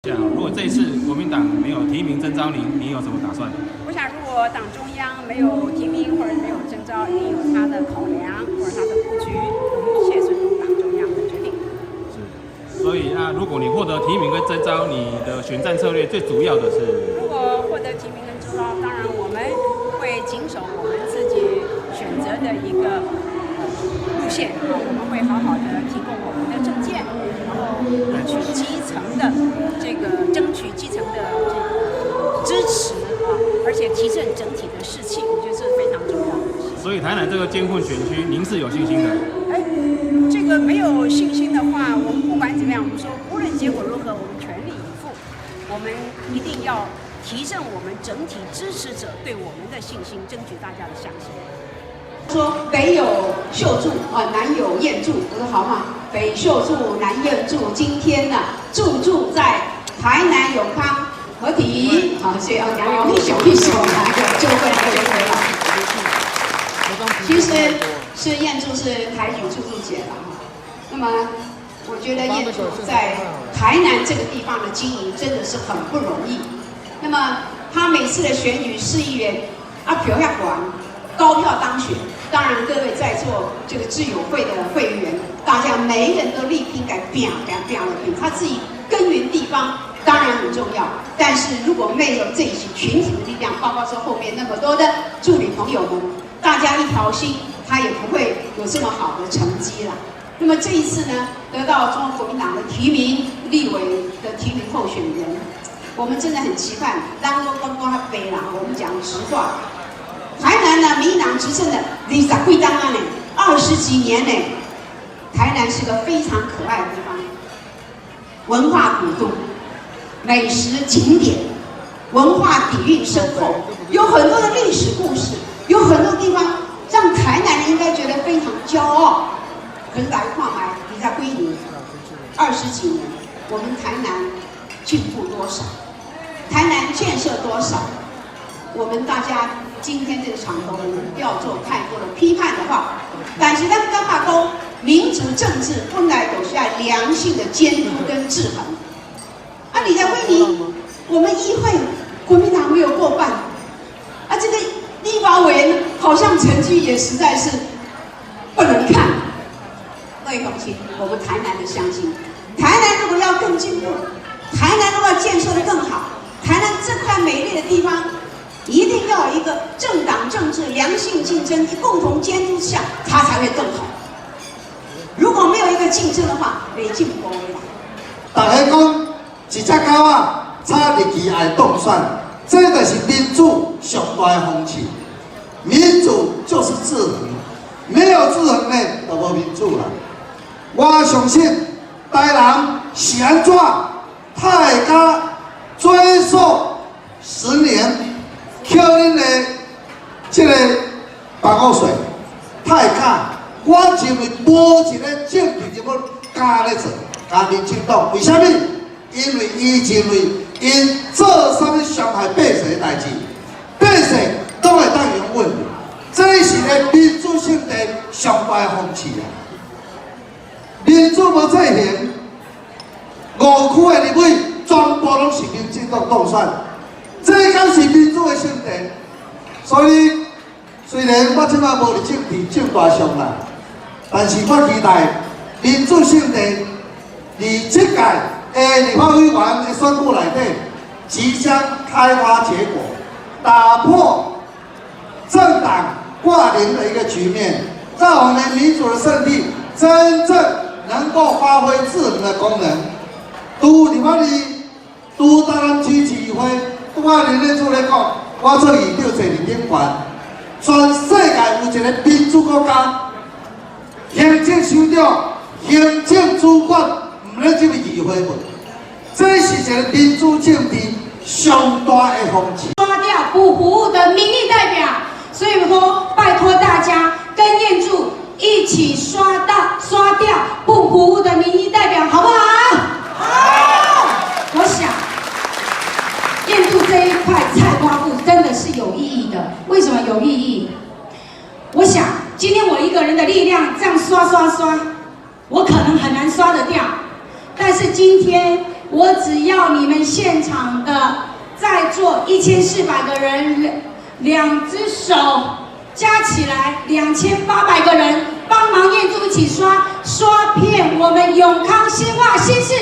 如果这一次国民党没有提名征召您，你有什么打算？我想，如果党中央没有提名或者没有征召，一定有他的考量或者他的布局，我们一切尊重党中央的决定。是，所以如果你获得提名跟征召，你的选战策略最主要的是？如果获得提名跟征召，当然我们会谨守我们自己选择的一个路线啊，我们会好好的提供我们的政见，然后去基层的争取基层的这个支持啊，而且提振整体的士气，我觉得这是非常重要的。所以台南这个艰困选区，您是有信心的？这个没有信心的话，我们不管怎么样，我们说无论结果如何，我们全力以赴，我们一定要提振我们整体支持者对我们的信心，争取大家的相信。说北有秀柱南有燕柱，我说好嘛，北秀柱，南燕柱，今天呢驻在台南永康合体，好，所以两个一小一小就会了。其实是燕柱是台举柱柱姐了哈，那么我觉得燕柱在台南这个地方的经营真的是很不容易。那么他每次的选举市议员票要管，高票当选。当然，各位在座这个致友会的会员，大家每一个人都力拼改变了拼，他自己耕耘地方当然很重要。但是如果没有这一群群体的力量，包括说后面那么多的助理朋友们，大家一条心，他也不会有这么好的成绩了。那么这一次呢，得到中国国民党的提名立委的提名候选人，我们真的很期盼。当中刚刚他背了，我们讲实话。台南呢，民进党执政的20几当呢，20几年呢，台南是个非常可爱的地方，文化古都，美食景点，文化底蕴深厚，有很多的历史故事，有很多地方让台南人应该觉得非常骄傲。可是来看来20几年，20几年，我们台南进步多少？台南建设多少？我们大家今天这个场合，我们不要做太多的批判的话，但是咱干嘛讲民主政治本来都需要良性的监督跟制衡。你在威尼，我们议会国民党没有过半，这个立法委员好像成绩也实在是不能看。各位同亲，我们台南的乡亲，台南如果要更进步，台南如果要建设得更好，台南这块美丽的地方。一定要有一个政党政治良性竞争共同监督下，它才会更好。如果没有一个竞争的话，没进步啦。大家讲一只狗插入去爱当选，这就是民主上大的风气。民主就是制衡，没有制衡呢，就无民主啦。我相信台南是安怎，他会甲追溯10年。扣恁的这个办公室，他会讲，我认为无一个政治人物敢咧做，加民进党，为什么？因为伊认为因做啥物伤害百姓的代志，百姓都会当用稳，这是咧民主性的上大的风气啊！民主无制衡，5区的立委全部拢是民进党当选。这敢是民主的性质，所以虽然我即摆无伫政治正大上啦，但是我期待民主性质，伫这届的立法委员的选举内底，即将开花结果，打破政党挂零的一个局面，让我们民主的胜利真正能够发挥制衡的功能。拄立法院，拄台南区市议会。我连咧做咧讲，我做议长坐伫顶悬，全世界有一个民主国家，行政首长、行政主管唔咧进入议会门，这是一个民主政治上大的风气。刷掉不服务的民意代表，所以说拜托大家跟燕柱一起刷掉不服务的民意代表，好不好？好。我想。燕柱这一块菜瓜布真的是有意义的，为什么有意义？我想今天我一个人的力量这样刷，我可能很难刷得掉。但是今天我只要你们现场的在座1400个人，2只手加起来2800个人，帮忙验柱一起刷片我们永康新化新市